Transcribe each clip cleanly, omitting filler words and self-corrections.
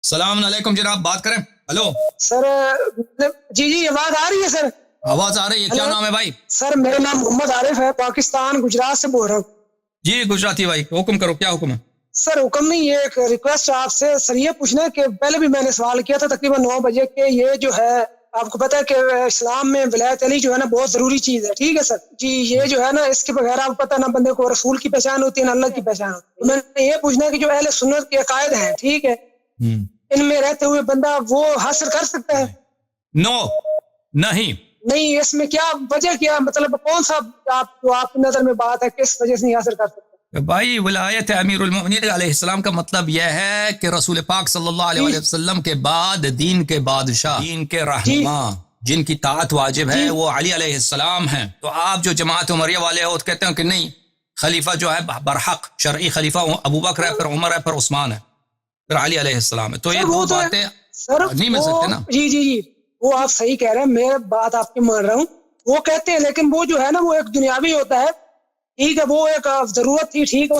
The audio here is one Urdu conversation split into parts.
السلام علیکم جناب، بات کریں. Hello sir. جی آواز آ رہی ہے سر؟ آواز آ رہی ہے. کیا نام ہے بھائی؟ سر میرا نام محمد عارف ہے، پاکستان گجرات سے بول رہا ہوں. جی گجراتی بھائی، حکم کرو، کیا حکم ہے؟ سر حکم نہیں، یہ ایک ریکویسٹ آپ سے. سر یہ پوچھنا ہے کہ پہلے بھی میں نے سوال کیا تھا تقریباً 9 بجے کہ یہ جو ہے آپ کو پتا ہے کہ اسلام میں ولایت علی جو ہے نا بہت ضروری چیز ہے. ٹھیک ہے سر جی. یہ جو ہے نا اس کے بغیر آپ کو پتا نہ بندے کو رسول کی پہچان ہوتی ہے نہ اللہ کی پہچان ہوتی ہے. میں نے یہ پوچھنا ہے کہ جو اہل سنت کے عقائد ہیں، ٹھیک ہے، ان میں رہتے ہوئے بندہ وہ حاصل کر سکتا ہے؟ نو، نہیں. اس میں کیا وجہ، کیا مطلب کون سا آپ کی نظر میں بات ہے کس وجہ سے نہیں حاصل کر سکتا؟ بھائی ولایت امیر المؤمنین علیہ السلام کا مطلب یہ ہے کہ رسول پاک صلی اللہ علیہ وسلم کے بعد دین کے بادشاہ، دین کے رہنما، جن کی طاعت واجب ہے وہ علی علیہ السلام ہیں. تو آپ جو جماعت عمریہ والے ہو کہتے ہیں کہ نہیں، خلیفہ جو ہے برحق شرعی خلیفہ ابو بکر ہے، پھر عمر ہے، پھر عثمان ہے، پھر علی علیہ السلام ہے. تو یہ دو باتیں نہیں مل سکتے نا. جی وہ آپ صحیح کہہ رہے ہیں، میں بات آپ کی مان رہا ہوں. وہ کہتے ہیں لیکن وہ جو ہے نا وہ ایک دنیاوی ہوتا ہے. ٹھیک ہے، وہ ایک ضرورت تھی. ٹھیک ہے،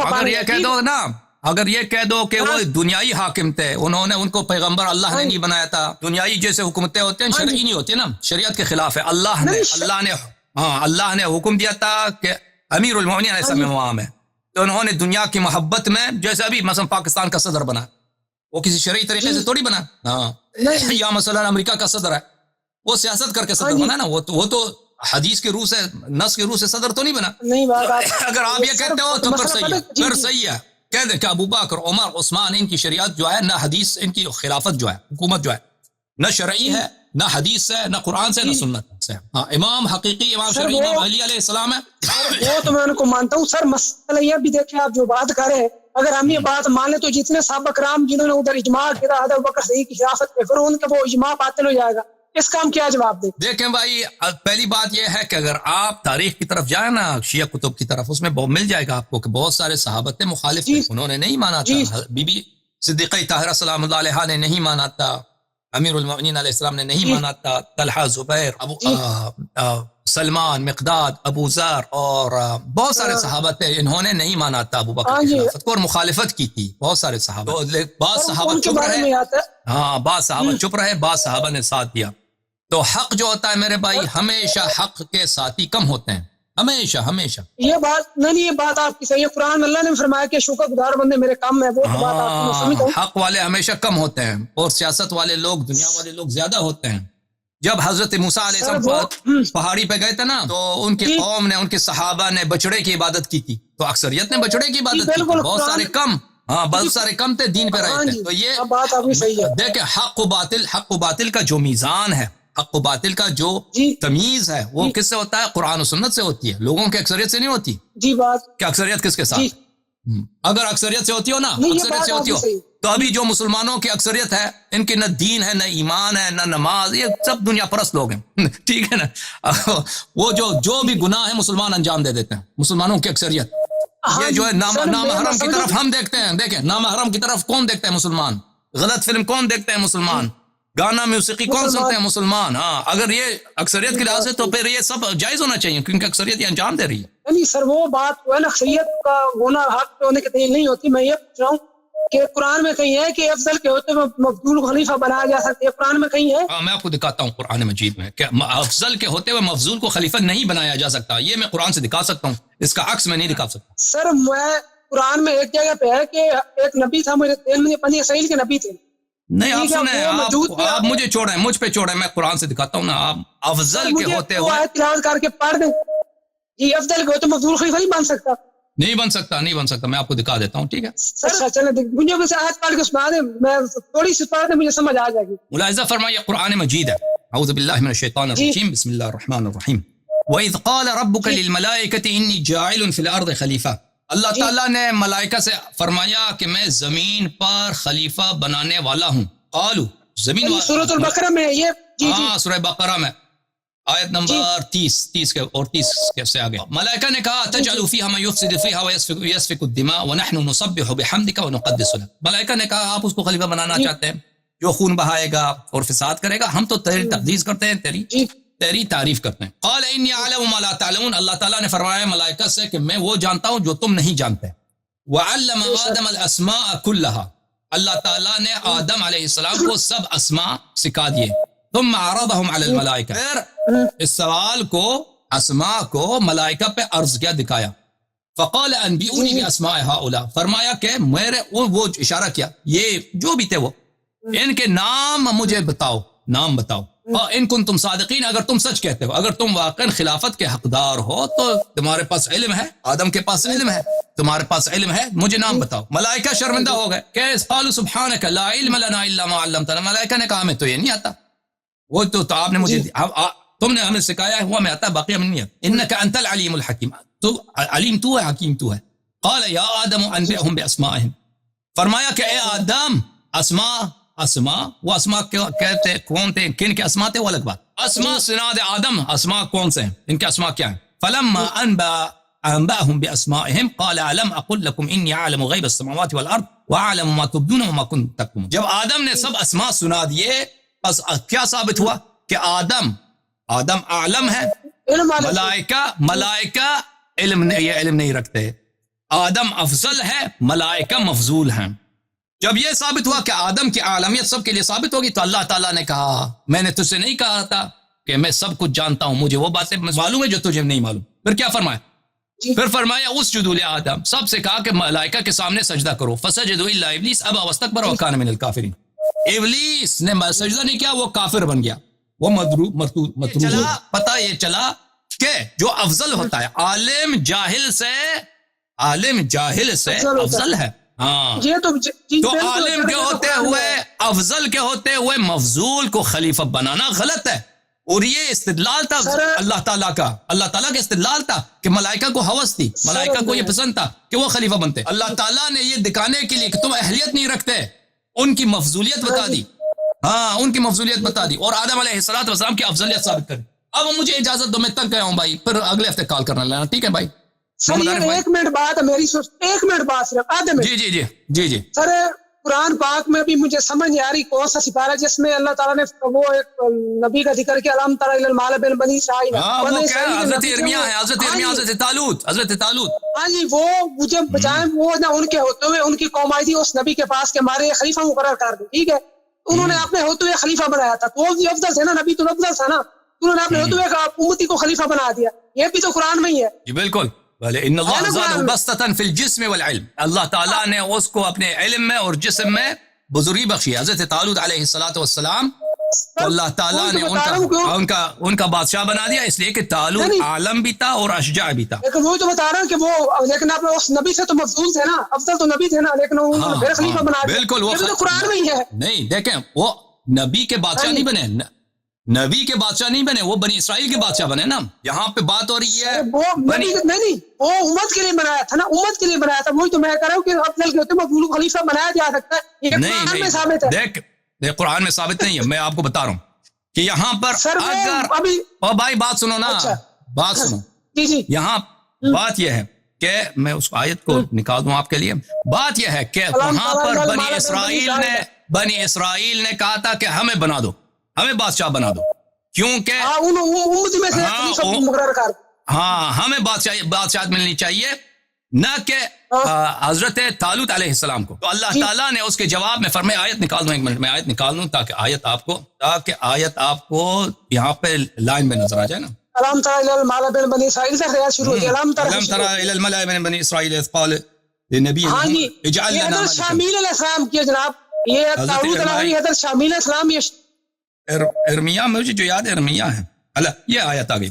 اگر یہ کہہ دو نا، اگر یہ کہہ دو کہ وہ دنیائی حاکم تھے، انہوں نے ان کو پیغمبر اللہ نے نہیں بنایا تھا. دنیائی جیسے حکومتیں ہوتے ہیں شرعی نہیں ہوتی نا، شریعت کے خلاف ہے. اللہ نے حکم دیا تھا کہ امیر المؤمنین علیہ السلام ہے. تو انہوں نے دنیا کی محبت میں، جیسے ابھی مثلا پاکستان کا صدر بنا، وہ کسی شرعی طریقے سے تھوڑی بنا. یا مثلا امریکہ کا صدر ہے، وہ سیاست کر کے صدر بنا نا. وہ تو حدیث کے روح سے، نص کے روح سے صدر تو نہیں بنا. اگر آپ یہ کہتے ہو تو پھر صحیح ہے. کہہ دیں کہ ابو بکر، عمر، عثمان، ان کی شریعت جو ہے نہ حدیث، ان کی خلافت جو ہے، حکومت جو ہے نہ شرعی ہے، نہ حدیث سے، نہ قرآن سے، نہ سنت سے. امام حقیقی، امام شرعی، امام علی علیہ السلام ہے. وہ تو میں ان کو مانتا ہوں سر. مسئلہ یہ بھی دیکھیں، آپ جو بات کر رہے ہیں، اگر ہم یہ بات مان لیں تو جتنے صحابہ کرام جنہوں نے ادھر اجماع کیا ابو بکر صدیق کی خلافت پہ، پھر ان کا وہ اجماع باطل ہو جائے گا. اس کا ہم کیا جواب دیں؟ دیکھیں بھائی، پہلی بات یہ ہے کہ اگر آپ تاریخ کی طرف جائیں نا، شیعہ کتب کی طرف، اس میں مل جائے گا آپ کو کہ بہت سارے صحابہ تھے مخالف تھے. انہوں نے نہیں مانا تھا. بی بی صدیقہ طاہرہ سلام اللہ علیہا نے نہیں مانا تھا. امیر المؤمنین علیہ السلام نے نہیں مانا تھا. طلحہ، زبیر، سلمان، مقداد، ابو ذر اور بہت سارے صحابہ تھے، انہوں نے نہیں مانا تھا ابو بکر کی خلافت کو اور مخالفت کی تھی. بہت سارے صحابہ، بعض صحابہ چپ رہے، بعض صحابہ چپ رہے، بعض صحابہ نے ساتھ دیا. تو حق جو ہوتا ہے میرے بھائی، ہمیشہ حق کے ساتھی کم ہوتے ہیں، ہمیشہ. یہ بات نہیں، یہ بات آپ کی صحیح ہے. قرآن میں اللہ نے فرمایا کہ شکر گزار بندے میرے کم ہے. وہ بات آپ کی میں سمجھتا ہوں. حق والے ہمیشہ کم ہوتے ہیں اور سیاست والے لوگ، دنیا والے لوگ زیادہ ہوتے ہیں. جب حضرت موسیٰ علیہ السلام پہاڑی پہ گئے تھے نا، تو ان کی قوم نے، ان کے صحابہ نے بچڑے کی عبادت کی تھی. تو اکثریت نے بچڑے کی عبادت کی تھی. بہت سارے کم تھے، دین پہ رہے تھے. تو یہ بات آپ کی صحیح ہے. دیکھیں، حق و باطل کا جو میزان ہے، حق و باطل کا جو تمیز ہے، وہ کس سے ہوتا ہے؟ قرآن و سنت سے ہوتی ہے. لوگوں کی اکثریت سے نہیں ہوتی. کہ اکثریت کس کے ساتھ؟ اگر اکثریت سے ہوتی ہو نا، اکثریت سے ہوتی ہو تو ابھی جو مسلمانوں کی اکثریت ہے، ان کی نہ دین ہے، نہ ایمان ہے، نہ نماز. یہ سب دنیا پرست لوگ ہیں. ٹھیک ہے نا. وہ جو بھی گناہ ہے مسلمان انجام دے دیتے ہیں، مسلمانوں کی اکثریت. یہ جو ہے نامحرم کی طرف ہم دیکھتے ہیں. دیکھیں، نامحرم کی طرف کون دیکھتا ہے؟ مسلمان. غلط فلم کون دیکھتے ہیں؟ مسلمان. گانا، موسیقی کون سنتے ہیں؟ مسلمان. اگر یہ اکثریت کے لحاظ سے تو پھر یہ سب جائز ہونا چاہیے، کیونکہ اکثریت یہ انجام دے رہی ہے. نہیں سر، وہ بات وہ ہے نا، اکثریت کا ہونا حق ہونے کے دلیل نہیں ہوتی. میں یہ پوچھ رہا ہوں کہ قرآن میں کہیں ہے کہ افضل کے ہوتے ہوئے مفضول خلیفہ بنایا جا سکتے ہیں؟ قرآن میں کہیں ہے؟ میں آپ کو دکھاتا ہوں قرآن مجید میں کہ افضل کے ہوتے ہوئے مفضول کو خلیفہ نہیں بنایا جا سکتا. یہ میں قرآن سے دکھا سکتا ہوں، اس کا عکس میں نہیں دکھا سکتا. سر میں قرآن میں ایک جگہ پہ ہے کہ ایک نبی تھا، میرے بنی اسرائیل کے نبی تھے. نہیں، آپ سنیں، آپ مجھے چھوڑیں، مجھ پہ چھوڑیں، میں قرآن سے دکھاتا ہوں نا. آپ افضل کے ہوتے ہوئے تلاوت کر کے پڑھ دیں. جی، افضل کے ہوتے مفضول خلیفہ نہیں بن سکتا. نہیں بن سکتا. میں آپ کو دکھا دیتا ہوں. ٹھیک ہے. اچھا چلیں، مجھے کچھ آیت پڑھ کے سنا دیں، میں تھوڑی سی پڑھ دیں، مجھے سمجھ آ جائے گی. ملاحظہ فرمائیے، قرآن مجید ہے. اعوذ باللہ من الشیطان الرجیم، بسم اللہ الرحمن الرحیم. وَإِذْ قَالَ رَبُّكَ لِلْمَلَائِكَةِ إِنِّي جَاعِلٌ فِي الْأَرْضِ خَلِيفَةً. اللہ تعالیٰ نے ملائکہ سے فرمایا کہ میں زمین پر خلیفہ بنانے والا ہوں. قالوا، زمین سورۃ البقرہ میں یہ سورہ بقرہ میں آیت نمبر 30 کے اور 30 کے سے آگے. ملائکہ نے کہا تجعل فیہا من یفسد فیہا ویسفک الدماء ونحن نسبح بحمدک ونقدس لک. ملائکہ نے کہا آپ اس کو خلیفہ بنانا چاہتے ہیں جو خون بہائے گا اور فساد کرے گا، ہم تو تیری تقدیس کرتے ہیں، تیری تعریف کرتے ہیں. قال انی اعلم ما لا تعلمون. اللہ تعالیٰ نے فرمایا ملائکہ سے کہ میں وہ جانتا ہوں جو تم نہیں جانتے. وعلم آدم الاسماء كلها. اللہ تعالیٰ نے آدم علیہ السلام کو سب اسما سکھا دیے. ثم عرضهم على الملائکہ، پھر اس سوال کو اسما کو ملائکہ پہ عرض کیا، دکھایا. فقال انبئونی باسماء هؤلاء، فرمایا کہ میرے وہ اشارہ کیا، یہ جو بھی تھے وہ ان کے نام مجھے بتاؤ، نام بتاؤ. ان کنتم صادقین، اگر تم سچ کہتے ہو، اگر تم واقعا خلافت کے حقدار ہو تو تمہارے پاس علم ہے، آدم کے پاس علم ہے، تمہارے پاس علم ہے، مجھے نام بتاؤ. ملائکہ شرمندہ ہو گئے کہ قالوا سبحانک لا علم لنا الا ما علمتنا. ملائکہ نے کہا ہمیں تو یہ نہیں آتا، وہ تو آپ نے مجھے تم نے ہمیں سکھایا ہے، وہ ہمیں آتا ہے، باقی ہمیں نہیں آتا. انک انت العلیم الحکیم، تو علیم تو ہے، حکیم تو ہے. قال یا آدم انبئهم باسمائهم، فرمایا کہ اے آدم اسما وہ اسما کہتے کون تھے، کن کے اسما تھے وہ الگ بات. اسما سناد آدم، اسما کون سے ہیں، ان کے اسما کیا ہیں. فلما انبأهم باسمائهم قال الم اقل لكم اني اعلم غیب السماوات والارض واعلم ما تبدون وما كنتم تكتمون. جب آدم نے سب اسما سنا دیے، بس کیا ثابت ہوا کہ آدم عالم ہے، ملائکہ علم نہیں رکھتے. آدم افضل ہے، ملائکہ مفضول ہیں. جب یہ ثابت ہوا کہ آدم کی عالمیت سب کے لیے ثابت ہوگی، تو اللہ تعالیٰ نے کہا میں نے تجھ سے نہیں کہا تھا کہ میں سب کچھ جانتا ہوں، مجھے وہ باتیں معلوم ہے جو تجھے نہیں معلوم. پھر کیا فرمایا؟ پھر فرمایا اسجدوا لآدم، سب سے کہا کہ ملائکہ کے سامنے سجدہ کرو. فسجدوا الا ابلیس ابى واستكبر وكان من الكافرين. ابلیس نے سجدہ نہیں کیا، وہ کافر بن گیا، وہ مطرود. پتہ یہ چلا کہ جو افضل ہوتا ہے عالم جاہل سے افضل ہے. ہاں تو عالم کے ہوتے ہوئے، افضل کے ہوتے ہوئے مفضول کو خلیفہ بنانا غلط ہے. اور یہ استدلال تھا اللہ تعالیٰ کا استدلال تھا کہ ملائکہ کو ہوس تھی، ملائکہ کو یہ پسند تھا کہ وہ خلیفہ بنتے. اللہ تعالیٰ نے یہ دکھانے کے لیے کہ تم اہلیت نہیں رکھتے، ان کی مفضولیت بتا دی. ہاں ان کی مفضولیت بتا دی اور آدم علیہ السلام کی افضلیت ثابت کر دی. اب مجھے اجازت دو، میں تنگ گیا ہوں بھائی، پھر اگلے ہفتے کال کرنا لینا، ٹھیک ہے بھائی؟ سر یہ ایک منٹ بات ہے میری، ایک منٹ بات صرف آدھے منٹ. جی سر قرآن پاک میں بھی مجھے سمجھ نہیں آ رہی کون سا سپارہ جس میں اللہ تعالیٰ نے وہ ایک نبی کا ذکر کیا، الم تر الی الملأ من بنی اسرائیل. حضرت ارمیا ہے، حضرت طالوت. ہاں جی، وہ مجھے بچائیں، وہ نہ ان کے ہوتے ہوئے ان کی قوم آئی تھی اس نبی کے پاس کہ ہمارے خلیفہ مقرر کر دیں، ٹھیک ہے؟ انہوں نے اپنے ہوتے ہوئے خلیفہ بنایا تھا، تو وہ بھی افضل تھے نا، نبی تو افضل تھا نا، انہوں نے اپنے ہوتے ہوئے امتی کو خلیفہ بنا دیا. یہ بھی تو قرآن میں ہی ہے. جی بالکل. ان اللہ زادہ بسطۃ فی الجسم والعلم، اللہ تعالیٰ نے اس کو اپنے علم میں اور جسم میں بزرگی بخشی. حضرت طالوت علیہ السلام تو اللہ تعالیٰ نے ان کا بادشاہ بنا دیا، اس لیے کہ طالوت عالم بھی تھا اور اشجاع بھی تھا. لیکن وہ تو بتا رہا ہوں کہ وہ، لیکن آپ اس نبی سے تو مفضول تھے نا، افضل تو نبی تھے نا، لیکن انہوں نے پھر خلیفہ بنا دیا. بالکل، وہ تو قرآن میں ہی ہے. نہیں دیکھیں، وہ نبی کے بادشاہ نہیں بنے، نبی کے بادشاہ نہیں بنے، وہ بنی اسرائیل کے بادشاہ بنے نا. یہاں پہ بات ہو رہی ہے وہ نہیں، وہ امت کے لیے بنایا تھا نا، امت کے لیے بنایا تھا. وہی تو میں کہہ رہا ہوں کہ افضل کے ہوتے مفضول خلیفہ بنایا جا سکتا ہے. یہ قرآن میں ثابت ہے. دیکھ قرآن میں ثابت نہیں ہے، میں آپ کو بتا رہا ہوں کہ یہاں پر اگر او بھائی بات سنو نا، بات سنو. جی یہاں بات یہ ہے کہ میں اس آیت کو نکال دوں آپ کے لیے. بات یہ ہے کہ وہاں پر بنی اسرائیل نے کہا تھا کہ ہمیں بنا دو، ہمیں بادشاہ بنا دو، کیونکہ ہمیں بادشاہت ملنی چاہیے، نہ کہ حضرت طالوت علیہ السلام کو. تو اللہ تعالیٰ نے اس کے جواب میں فرمایا، آیت نکال دوں، ایک منٹ میں آیت نکال دوں تاکہ آیت آپ کو یہاں پہ لائن میں نظر آ جائے نا. الم تر الی الملأ من بنی اسرائیل سے خیال شروع ہوئی. الم تر الی الملأ من بنی اسرائیل اذ قال لنبی اجعل لنا ملکا. شامل علیہ السلام کی جناب، یہ طالوت علیہ حضرت شامل علیہ السلام. یہ ارمیا، مجھے جو یاد ہے ارمیا ہے. اللہ یہ آیت آ گئی.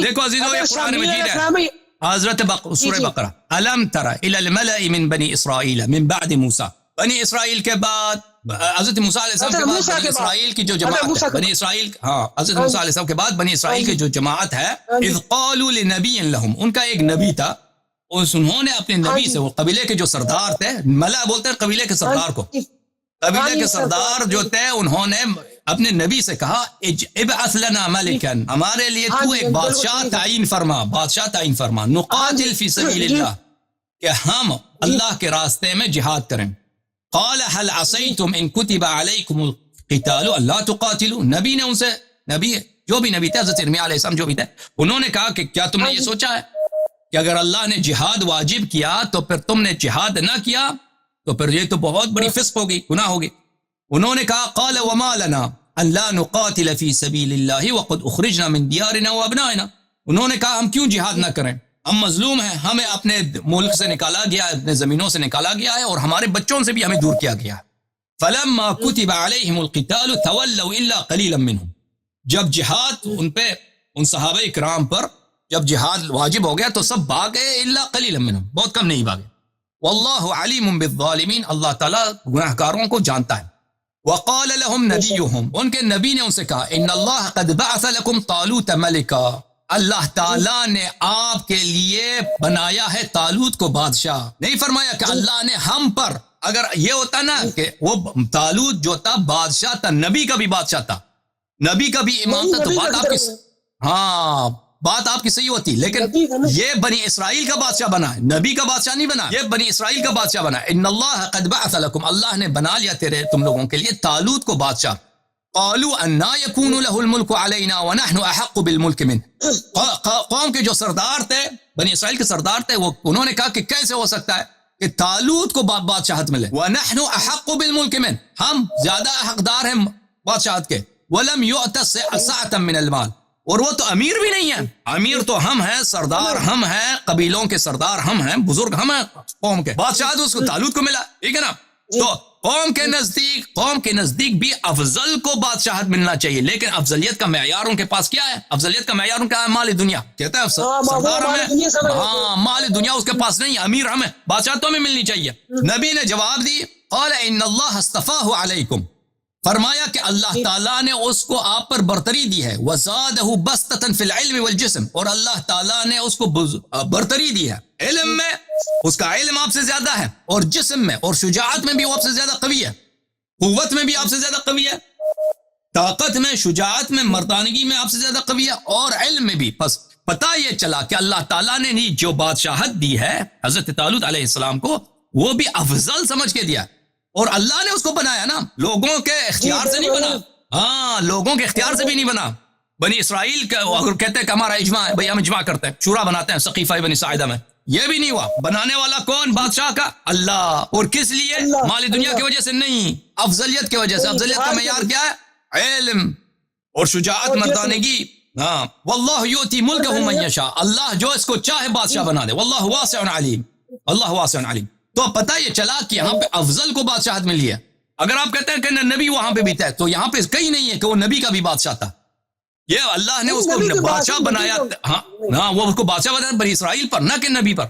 دیکھو عزیزو، یہ قرآن مجید ہے، حضرت سورہ بقرہ. الم تر الی الملأ من بنی اسرائیل من بعد موسیٰ، بنی اسرائیل کے بعد حضرت موسیٰ علیہ السلام کے بعد بنی اسرائیل کی جو جماعت ہے، بنی اسرائیل، ہاں حضرت موسیٰ علیہ السلام کے بعد بنی اسرائیل کی جو جماعت ہے، اذ قالوا لنبی لہم، ان کا ایک نبی تھا، انہوں نے اپنے نبی سے، وہ قبیلے کے جو سردار تھے، ملا بولتے ہیں قبیلے کے سردار کو، قبیلے کے سردار جو تھے، انہوں نے اپنے نبی سے کہا ابعث لنا ملکا، ہمارے لیے تو ایک بادشاہ تعین فرما، نقاتل فی سبیل اللہ، کہ ہم اللہ کے راستے میں جہاد کریں. قال هل عصیتم ان کتب علیکم القتال الا تقاتلوا، نبی نے ان سے، نبی جو بھی نبی تھے، حضرت ارمیا علیہ السلام جو بھی تھے، انہوں نے کہا کہ کیا تم نے یہ سوچا ہے کہ اگر اللہ نے جہاد واجب کیا تو پھر تم نے جہاد نہ کیا تو پھر یہ تو بہت بڑی فسق ہوگی، گناہ ہوگی. انہوں نے کہا قال وما لنا ان لا نقاتل فی سبیل اللہ وقد اخرجنا من دیارنا وابنائنا. انہوں نے کہا ہم کیوں جہاد نہ کریں، ہم مظلوم ہیں، ہمیں اپنے ملک سے نکالا گیا ہے، اپنے زمینوں سے نکالا گیا ہے، اور ہمارے بچوں سے بھی ہمیں دور کیا گیا ہے. فلما كتب عليهم القتال تولوا الا قليلا منهم. جب جہاد ان پہ، ان صحابہ اکرام پر جب جہاد واجب ہو گیا تو سب بھاگے، الا قليلا منهم، بہت کم نہیں بھاگے. واللہ علیم بالظالمین، اللہ تعالیٰ گناہگاروں کو جانتا ہے. وقال لهم نبیهم، ان کے نبی نے ان سے کہا ان اللہ قد بعث لكم طالوت ملکا، اللہ تعالیٰ نے آپ کے لیے بنایا ہے طالوت کو بادشاہ. نہیں فرمایا کہ اللہ نے ہم پر، اگر یہ ہوتا نا کہ وہ طالوت جو تھا بادشاہ تھا، نبی کا بھی بادشاہ تھا، نبی کا بھی امام تھا، تو بات آپ کی، ہاں بات آپ کی صحیح ہوتی. لیکن یہ بنی اسرائیل کا بادشاہ بنا ہے، نبی کا بادشاہ نہیں بنا، یہ بنی اسرائیل کا بادشاہ بنا. ان اللہ قد بعث لكم، اللہ نے بنا لیا تیرے تم لوگوں کے لیے طالوت کو بادشاہ. قالوا انا يكون له الملك علينا ونحن احق بالملك منه. قوم کے جو سردار تھے، بنی اسرائیل کے سردار تھے، وہ انہوں نے کہا کہ کیسے ہو سکتا ہے کہ طالوت کو بادشاہت ملے. وَنَحْنُ أَحَقُّ بِالْمُلْكِ مِنْ، ہم زیادہ حقدار ہیں بادشاہت کے. وَلَمْ يُؤْتَ سَعَةً مِنَ الْمَالِ، اور وہ تو امیر بھی نہیں ہے، امیر تو ہم ہیں، سردار ہم ہیں، قبیلوں کے سردار ہم ہیں، بزرگ ہم ہیں قوم کے. بادشاہت اس کو طالوت کو ملا، ٹھیک ہے نا. تو قوم کے نزدیک بھی افضل کو بادشاہت ملنا چاہیے، لیکن افضلیت کا معیار ان کے پاس کیا ہے؟ افضلیت کا معیار ان کا ہے مال دنیا. کہتا ہے سردار ہمیں، ہاں مال دنیا اس کے پاس نہیں، امیر ہمیں، بادشاہت تو ہمیں ملنی چاہیے. نبی نے جواب دی قال ان اللہ اصطفاہ علیکم، فرمایا کہ اللہ تعالیٰ نے اس کو آپ پر برتری دی ہے. وزادہ بسطۃ فی العلم والجسم، اور اللہ تعالیٰ نے اس کو برتری دی ہے علم میں، اس کا علم آپ سے زیادہ ہے، اور جسم میں اور شجاعت میں بھی وہ آپ سے زیادہ قوی ہے، قوت میں بھی آپ سے زیادہ قوی ہے، طاقت میں، شجاعت میں، مردانگی میں آپ سے زیادہ قوی ہے، اور علم میں بھی. بس پتہ یہ چلا کہ اللہ تعالیٰ نے جو بادشاہت دی ہے حضرت طالوت علیہ السلام کو، وہ بھی افضل سمجھ کے دیا، اور اللہ نے اس کو بنایا نا، لوگوں کے اختیار سے نہیں بنا. ہاں لوگوں کے اختیار سے بھی نہیں بنا. بنی اسرائیل کا اگر کہتے ہیں کہ ہمارا اجماع ہے، بھئی ہم اجماع کرتے ہیں، شورا بناتے ہیں سقیفہ بنی ساعدہ میں، یہ بھی نہیں ہوا. بنانے والا کون؟ بادشاہ کا اللہ. اور کس لیے؟ مال دنیا کی وجہ سے نہیں، افضلیت کی وجہ سے. افضلیت کا معیار کیا ہے؟ علم اور شجاعت، مردانگی. ہاں واللہ یؤتی ملکہ من یشاء، اللہ جو اس کو چاہے بادشاہ بنا دے. واللہ واسع علیم، اللہ واسع علیم. تو پتہ یہ چلا کہ یہاں پہ افضل کو بادشاہت ملی ہے. اگر آپ کہتے ہیں کہ نبی وہاں پہ بھی تھا، تو یہاں پہ کہیں نہیں ہے کہ وہ نبی کا بھی بادشاہ تھا. یہ اللہ نے اس کو بادشاہ بنایا، ہاں وہ اس کو بادشاہ بنایا بنی اسرائیل پر، نہ کہ نبی پر.